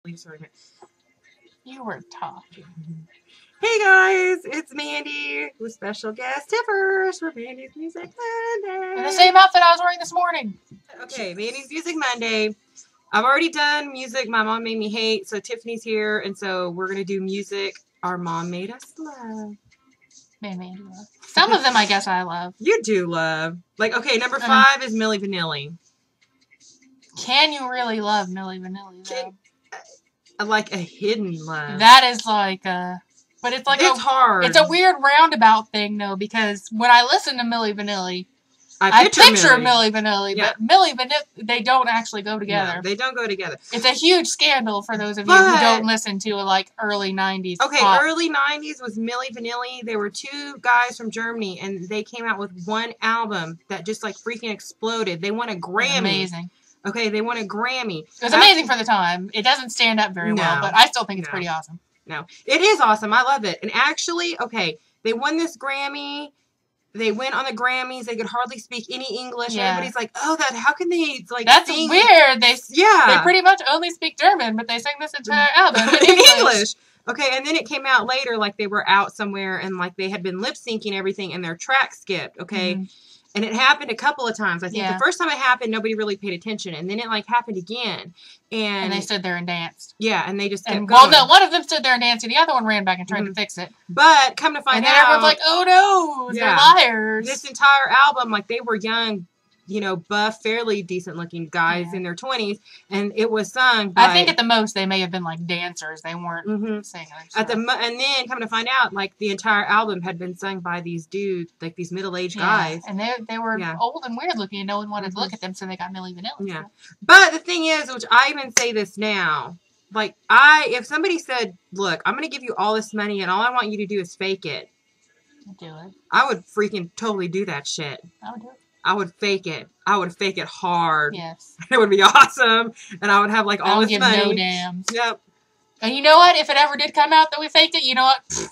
You were talking. Hey guys, it's Mandy with special guest Tiffers for Mandy's Music Monday. In the same outfit I was wearing this morning. Okay, Mandy's Music Monday. I've already done music my mom made me hate, so Tiffany's here, and so we're going to do music our mom made us love. Mandy love. Some of them I guess I love. You do love. Like, okay, number 5 is Milli Vanilli. Can you really love Milli Vanilli, though? Like a hidden love. That is like a... But it's like it's hard. It's a weird roundabout thing, though, because when I listen to Milli Vanilli, I picture Milli Vanilli, yeah. But Milli Vanilli, they don't actually go together. No, they don't go together. It's a huge scandal for those of you who don't listen to like early 90s Okay, pop. Early 90s was Milli Vanilli. They were 2 guys from Germany, and they came out with one album that just like freaking exploded. They won a Grammy. Amazing. Okay, they won a Grammy. It was amazing for the time. It doesn't stand up very well, but I still think it's pretty awesome. No, it is awesome. I love it. And actually, okay, they won this Grammy. They went on the Grammys. They could hardly speak any English. Yeah. Everybody's like, "Oh, how can they like?" That's sing? weird. They pretty much only speak German, but they sang this entire album in English. Okay, and then it came out later, like they were out somewhere and like they had been lip syncing everything, and their track skipped. Okay. And it happened a couple of times. I think the first time it happened, nobody really paid attention. And then it, like, happened again. And they stood there and danced. Yeah, and they just kept going. Well, no, one of them stood there and danced, and the other one ran back and tried to fix it. But, come to find out... And then everyone's like, oh, no, they're liars. This entire album, like, they were young, you know, buff, fairly decent-looking guys in their 20s, and it was sung by... I think at the most they may have been, like, dancers. They weren't singers. And then, come to find out, like, the entire album had been sung by these dudes, like, these middle-aged guys. And they were old and weird-looking, and no one wanted to look at them, so they got Milli Vanilli. Yeah. But the thing is, which I even say this now, like, if somebody said, look, I'm going to give you all this money, and all I want you to do is fake it. Do it. I would freaking totally do that shit. I would do it. I would fake it. I would fake it hard. Yes. It would be awesome. And I would have, like, all this money. I would give no damns. Yep. And you know what? If it ever did come out that we faked it, you know what?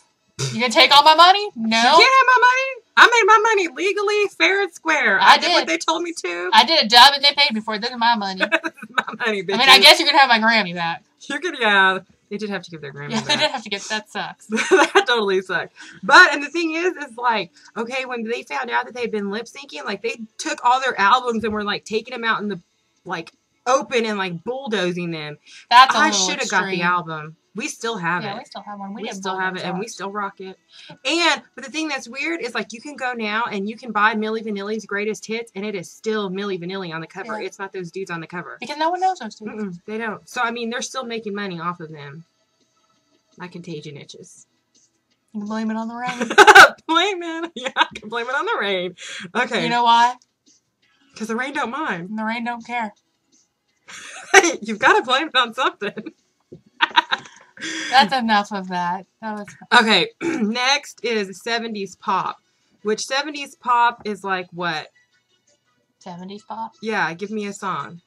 You gonna take all my money? No. You can't have my money. I made my money legally, fair and square. I did what they told me to. I did a job and they paid me for it. This is my money. This is my money, bitch. I mean, I guess you could have my Grammy back. You could, yeah. They did have to give their Grammy back. They did have to get, that sucks. That totally sucks. But, and the thing is like, okay, when they found out that they had been lip syncing, like, they took all their albums and were, like, taking them out in the, like, open and, like, bulldozing them. That's I should have got the album. We still have it. Yeah, we still have one. We still have it, and we still rock it. But the thing that's weird is, like, you can go now and you can buy Milli Vanilli's greatest hits, and it is still Milli Vanilli on the cover. Yeah. It's not those dudes on the cover. Because no one knows those dudes. They don't. So, I mean, they're still making money off of them. My contagion itches. You can blame it on the rain. Blame it. Yeah, I can blame it on the rain. Okay. You know why? Because the rain don't mind. And the rain don't care. Hey, you've got to blame it on something. That's enough of that. Okay, next is 70s pop. Which 70s pop is like what? 70s pop? Yeah, give me a song.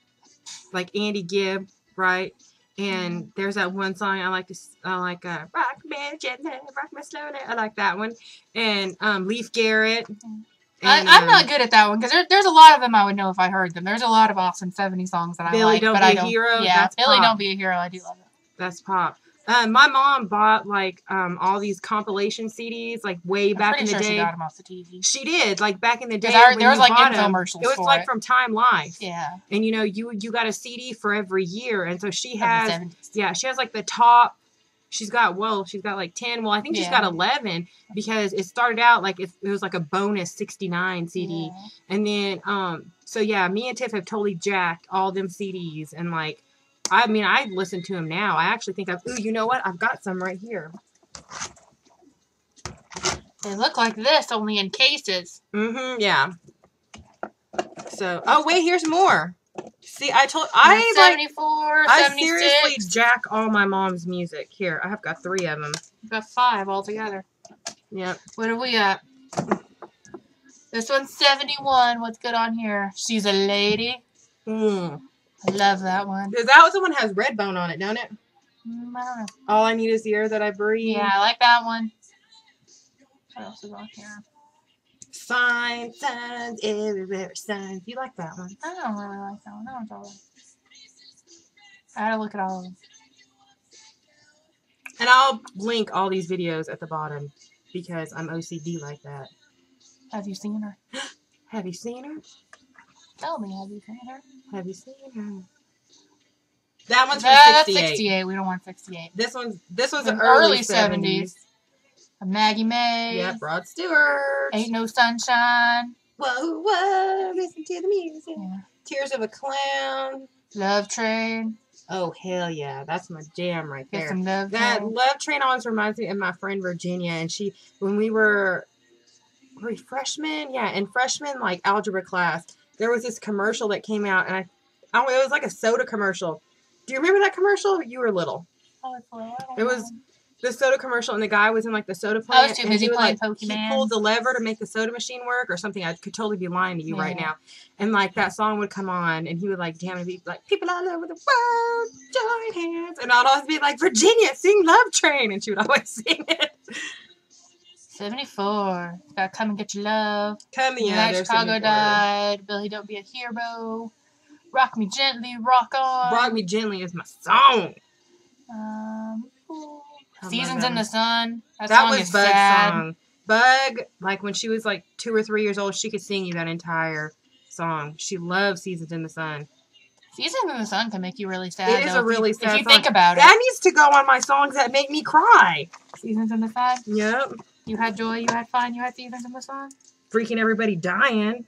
Like Andy Gibb, right? And there's that one song I like Rock Me Gently, Rock Me Slowly. I like that one. And Leif Garrett. And, I'm not good at that one because there's a lot of them I would know if I heard them. There's a lot of awesome 70s songs that I like. Billy Don't Be a Hero. Yeah, Billy Don't Be a Hero. I do love it. That's pop. My mom bought like all these compilation CDs like way back in the day. She got them off the TV. She did, like back in the day. There was like infomercials. It was like from Time Life. Yeah. And you know, you got a CD for every year, and so she has she has like the top. She's got like 10. Well, I think she's got 11 because it started out like it was like a bonus 69 CD, and then so yeah, me and Tiff have totally jacked all them CDs and like. I mean, I listen to them now. I actually think ooh, you know what? I've got some right here. They look like this, only in cases. Yeah. So, oh, wait, here's more. See, 74, I 76. seriously jack all my mom's music. Here, I have got 3 of them. I've got 5 altogether. Yep. What have we got? This one's 71. What's good on here? She's a lady. I love that one. That the one that has Redbone on it, don't it? I don't know. All I Need Is the Air That I Breathe. Yeah, I like that one. What else is on here? Signs, everywhere, signs. You like that one? I don't really like that one. That one's all right. I gotta look at all of them. And I'll link all these videos at the bottom because I'm OCD like that. Have you seen her? Have you seen her? Tell me, have you seen her? Have you seen her? That one's from 68. That's 68. We don't want 68. This one's the early 70s. Maggie May. Yeah, Rod Stewart. Ain't No Sunshine. Whoa, whoa, listen to the music. Yeah. Tears of a Clown. Love Train. Oh, hell yeah. That's my jam right there. Get some Love That Train. Love Train always reminds me of my friend Virginia. And she, when we were we freshmen? Yeah, in freshman, like, algebra class, there was this commercial that came out. And it was like a soda commercial. Do you remember that commercial? You were little. It was the soda commercial, and the guy was in like the soda plant. I was too busy playing Pokemon. He pulled the lever to make the soda machine work, or something. I could totally be lying to you right now. And like that song would come on, and he would like jam and be like, "People all over the world, join hands," and I'd always be like, "Virginia, sing Love Train," and she would always sing it. 74. Gotta come and get your love. Come in. Night Chicago died. Billy, don't be a hero. Rock Me Gently, Rock On. Rock Me Gently is my song. Seasons in the Sun. That song was is Bug's sad. Song. Bug, like when she was like 2 or 3 years old, she could sing you that entire song. She loved Seasons in the Sun. Seasons in the Sun can make you really sad. It is a really sad song. If you think about it. That needs to go on my songs that make me cry. Seasons in the Sun? Yep. You had joy, you had fun, you had Seasons in the Sun? Freaking everybody dying.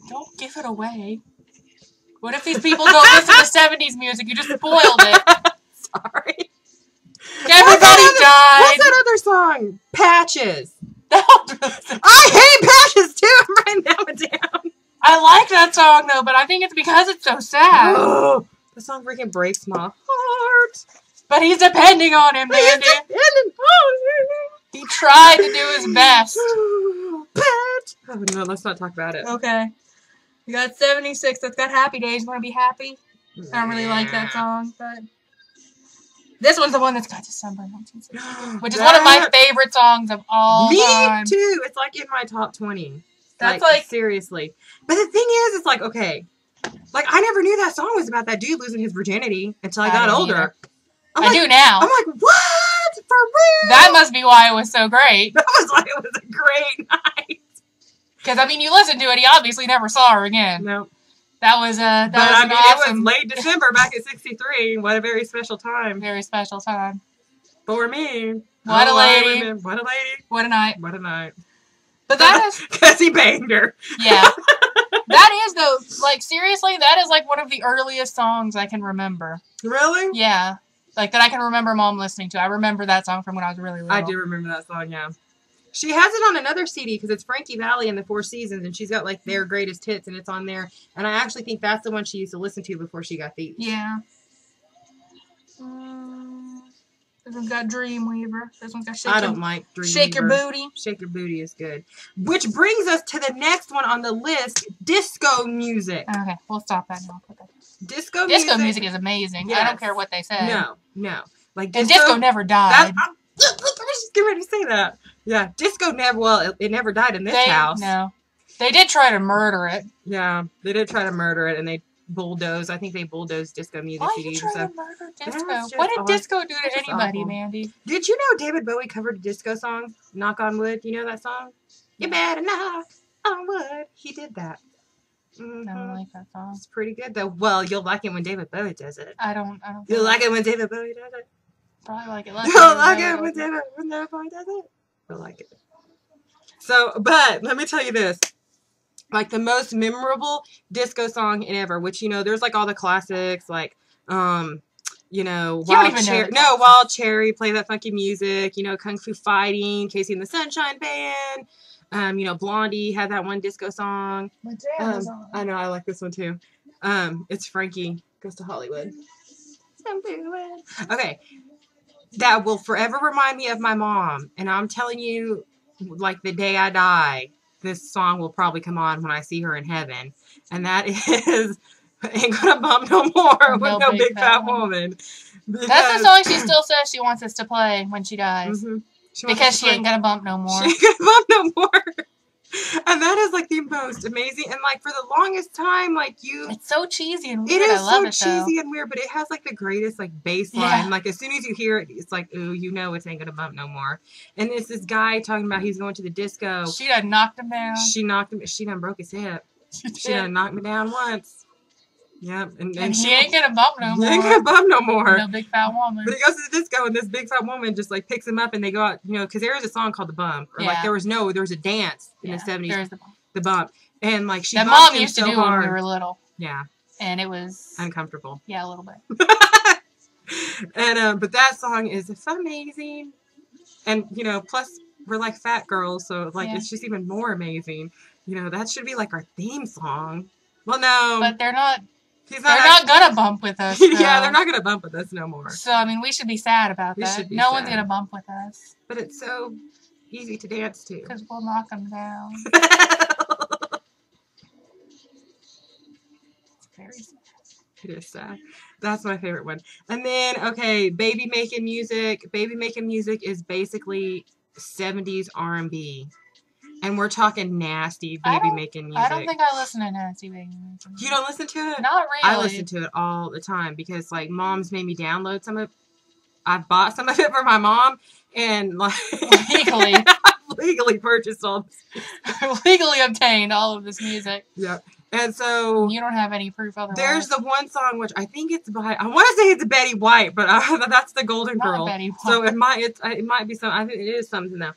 Don't give it away. What if these people don't listen to 70s music? You just spoiled it. Sorry. Everybody died. What's that other song? Patches. I hate Patches too. I'm writing that one down. I like that song though, but I think it's because it's so sad. Oh, the song freaking breaks my heart. But he's depending on him, Mandy. He tried to do his best. Oh no, let's not talk about it. Okay. We got 76. That's got Happy Days. Want to be happy? I don't really like that song, but this one's the one that's got December 1960, which is one of my favorite songs of all time. Me too. It's like in my top 20. That's like seriously. But the thing is, it's like, okay, like I never knew that song was about that dude losing his virginity until I got older. I do now. I'm like, what? For real? That must be why it was so great. That was why it was a great night. Because, I mean, you listened to it, he obviously never saw her again. No. That was awesome. It was late December back at 63. What a very special time. Very special time. For me. What a lady. What a lady. What a night. What a night. But that is... Because he banged her. Yeah. That is, though, like, seriously, that is, like, one of the earliest songs I can remember. Really? Yeah. Like, that I can remember Mom listening to. I remember that song from when I was really little. I do remember that song, yeah. She has it on another CD because it's Frankie Valli and the Four Seasons, and she's got like their greatest hits, and it's on there. And I actually think that's the one she used to listen to before she got these. Yeah. This one's got Dreamweaver. This one's got Shake I don't like Dreamweaver. Shake Your Booty. Shake Your Booty is good. Which brings us to the next one on the list, disco music. Okay, we'll stop that now. Put that. Disco music is amazing. Yes. I don't care what they say. No. Like and disco never died. I was just getting ready to say that. Yeah, disco never, it never died in this house. No. They did try to murder it. Yeah, they did try to murder it, and they bulldozed. I think they bulldozed disco music CDs. Why you trying to murder disco? What did disco do to anybody, Mandy? Did you know David Bowie covered a disco song, Knock on Wood? You know that song? You better knock on wood. He did that. I don't like that song. It's pretty good, though. Well, you'll like it when David Bowie does it. I don't. You'll like it when David Bowie does it? Probably like it. You'll like it when David Bowie does it? You'll like it. So, but let me tell you this. Like, the most memorable disco song ever, which, you know, there's, like, all the classics, like, you know, Wild Cherry, Play That Funky Music, you know, Kung Fu Fighting, Casey and the Sunshine Band, you know, Blondie had that one disco song. I know, I like this one, too. It's Frankie Goes to Hollywood. Okay. That will forever remind me of my mom, and I'm telling you, like, the day I die, this song will probably come on when I see her in heaven. And that is Ain't Gonna Bump No More with No Big Fat Woman. That's the song she still says she wants us to play when she dies. Because she ain't gonna bump no more. She ain't gonna bump no more. And that is like the most amazing, and like for the longest time, like it's so cheesy and weird. It is I love so cheesy and weird, but it has like the greatest like bass line. Yeah. Like as soon as you hear it, it's like, ooh, you know it ain't gonna bump no more. And it's this guy talking about he's going to the disco. She done knocked him down. She done broke his hip. She done knocked me down once. Yep. And she ain't gonna bump no more. She ain't gonna bump no more. No big fat woman. But he goes to the disco, and this big fat woman just like picks him up, and they go out, you know, because there is a song called The Bump, or like there was a dance in the 70s. There is the bump. And like she, that mom used to do when we were little. Yeah. And it was uncomfortable. Yeah, a little bit. And but that song is amazing. And you know, plus we're like fat girls, so like it's just even more amazing. You know, that should be like our theme song. Well, no. But they're not. They're not gonna bump with us. Yeah, they're not gonna bump with us no more. So I mean, we should be sad about that. No one's gonna bump with us. But it's so easy to dance to. Because we'll knock them down. It's very sad. It is sad. That's my favorite one. And then, okay, Baby Making Music. Baby Making Music is basically 70s R&B. And we're talking nasty Baby Making Music. I don't think I listen to nasty Baby Making Music. You don't listen to it? Not really. I listen to it all the time because, like, mom's made me download some of it. I bought some of it for my mom, and, like... Legally. Legally purchased all this. Legally obtained all of this music. Yeah. And so... You don't have any proof otherwise. There's the one song, which I think it's by... I want to say it's Betty White, but that's the Golden Girl. Betty White. So it might be some... I think it is something, though.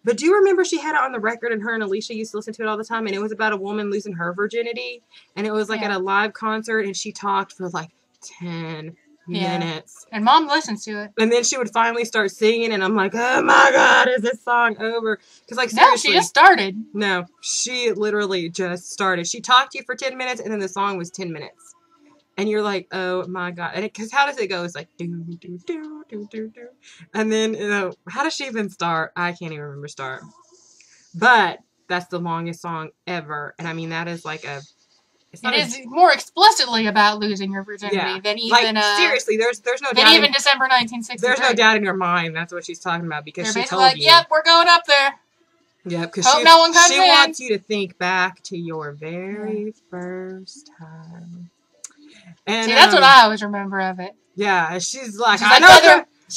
But do you remember she had it on the record, and her and Alicia used to listen to it all the time, and it was about a woman losing her virginity, and it was like at a live concert, and she talked for like 10 minutes. And Mom listens to it. And then she would finally start singing, and I'm like, oh my God, is this song over? Because like seriously, no, she just started. No, she literally just started. She talked to you for 10 minutes, and then the song was 10 minutes. And you're like, oh my God. And because how does it go? It's like, do, do, do, do, do, do. And then, you know, how does she even start? I can't even remember start. But that's the longest song ever. And I mean, that is like a... It is more explicitly about losing your virginity than even... Like, seriously, there's no doubt... Than even December 1963. There's no doubt in your mind that's what she's talking about because she told like, you. Yep, we're going up there. Yeah, because no one comes she in. wants you to think back to your very first time. And, see, that's what I always remember of it. Yeah, she's like, she's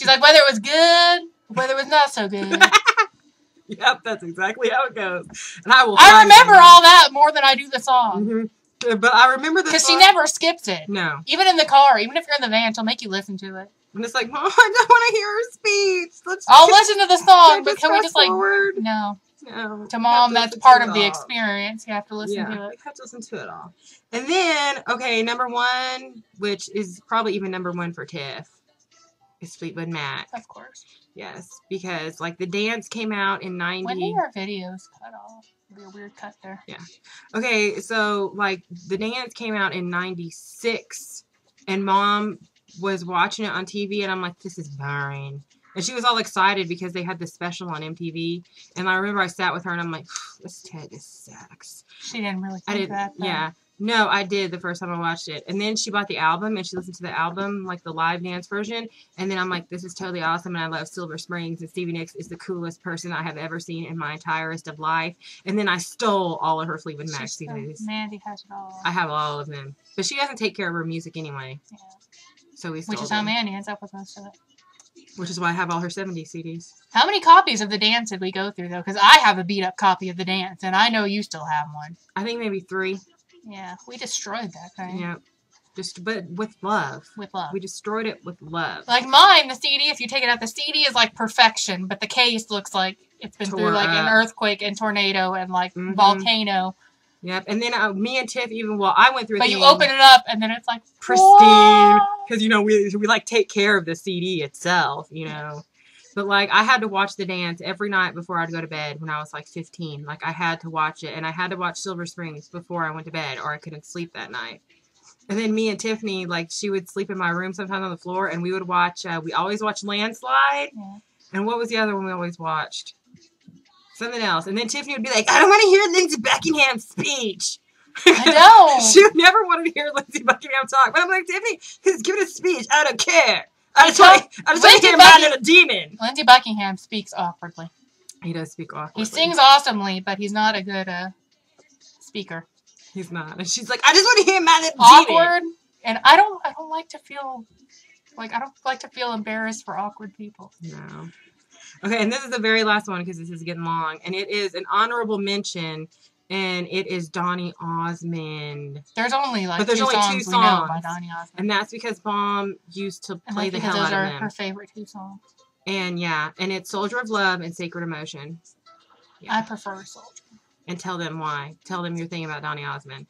like, whether it was good, whether it was not so good. Yep, that's exactly how it goes. And I remember all that more than I do the song. Mm-hmm. But I remember the song. Because she never skips it. No. Even in the car, even if you're in the van, she'll make you listen to it. And it's like, Mom, I don't want to hear her speech. I'll listen to the song, but can we just forward? Like, no. No. To Mom, that's part of the experience. You have to listen to it. You have to listen to it all. And then, okay, number one, which is probably even number one for Tiff, is Fleetwood Mac. Of course. Yes, because, like, the dance came out in 90. When did our videos cut off? It'd be a weird cut there. Yeah. Okay, so, like, the dance came out in 96, and Mom was watching it on TV, and I'm like, this is boring. And she was all excited because they had this special on MTV. And I remember I sat with her and I'm like, this sucks. She didn't really think that. Though. Yeah. No, I did the first time I watched it. And then she bought the album and she listened to the album, like the live dance version. And then I'm like, this is totally awesome. And I love Silver Springs. And Stevie Nicks is the coolest person I have ever seen in my entirest of life. And then I stole all of her Fleetwood Mac CDs. Mandy has it all. I have all of them. But she doesn't take care of her music anyway. Yeah. So we stole Which is how Mandy ends up with most of it. Which is why I have all her 70s CDs. How many copies of The Dance did we go through, though? Because I have a beat-up copy of The Dance, and I know you still have one. I think maybe 3. Yeah, we destroyed that thing. Yeah. But with love. With love. We destroyed it with love. Like mine, the CD, if you take it out, the CD is like perfection, but the case looks like it's been through like an earthquake and tornado and like volcano. Yep, and then me and Tiff, even I went through. But you open it up, and then it's like pristine, because you know we like take care of the CD itself, you know. But like I had to watch The Dance every night before I'd go to bed when I was like 15. Like I had to watch it, and I had to watch Silver Springs before I went to bed, or I couldn't sleep that night. And then me and Tiffany, like she would sleep in my room sometimes on the floor, and we would watch. We always watched Landslide, and what was the other one we always watched? Something else. And then Tiffany would be like, I don't want to hear Lindsey Buckingham's speech. I know. She never wanted to hear Lindsey Buckingham talk. But I'm like, Tiffany, he's giving a speech. I don't care. I just want to hear a man and a demon. Lindsey Buckingham speaks awkwardly. He does speak awkwardly. He sings awesomely, but he's not a good speaker. He's not. And she's like, I just want to hear my lips awkward, and I don't like to feel embarrassed for awkward people. No. Okay, and this is the very last one because this is getting long, and it is an honorable mention, and it is Donny Osmond. There's only two songs we know by Donny Osmond, and that's because Mom used to play the hell out of them. Those are her favorite 2 songs. And yeah, and it's Soldier of Love and Sacred Emotion. Yeah. I prefer Soldier. And tell them why. Tell them your thing about Donny Osmond.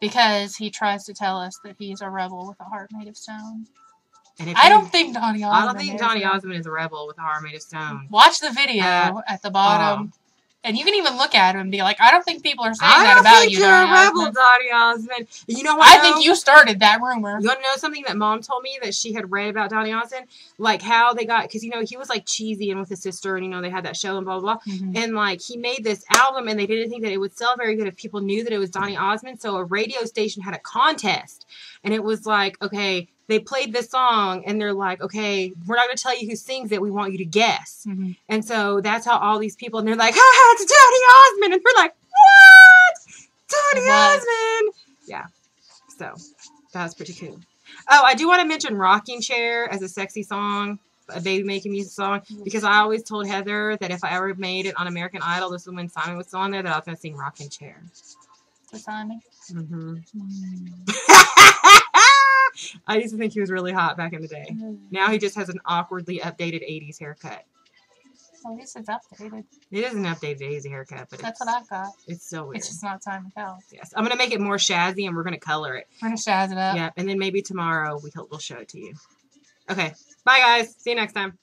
Because he tries to tell us that he's a rebel with a heart made of stone. And I don't think Donny Osmond is a rebel with a heart made of stone. Watch the video at the bottom. And you can even look at him and be like, I don't think people are saying that about you, Donny Osmond. I don't think you're a rebel, Donny Osmond. You know what? I think you started that rumor. You want to know something that Mom told me that she had read about Donny Osmond? Like how they got, because, he was like cheesy and with his sister and, they had that show and blah, blah, blah. Mm-hmm. And like he made this album and they didn't think that it would sell very good if people knew that it was Donny Osmond. So a radio station had a contest. And it was like, okay, they played this song and they're like, okay, we're not going to tell you who sings it. We want you to guess. Mm-hmm. And so that's how all these people, and they're like, it's Donny Osmond. And we're like, what? Donny Osmond. Yeah. So that was pretty cool. Oh, I do want to mention Rocking Chair as a sexy song, a baby making music song, because I always told Heather that if I ever made it on American Idol, this was when Simon was still on there, that I was going to sing Rocking Chair. For Simon? Mm-hmm. I used to think he was really hot back in the day. Now he just has an awkwardly updated 80s haircut. Well, at least it's updated. It is an updated 80s haircut, but that's what I've got. It's so weird. It's just not Simon Cowell. Yes. I'm going to make it more shazzy and we're going to color it. We're going to shazz it up. Yeah, and then maybe tomorrow we'll show it to you. Okay. Bye, guys. See you next time.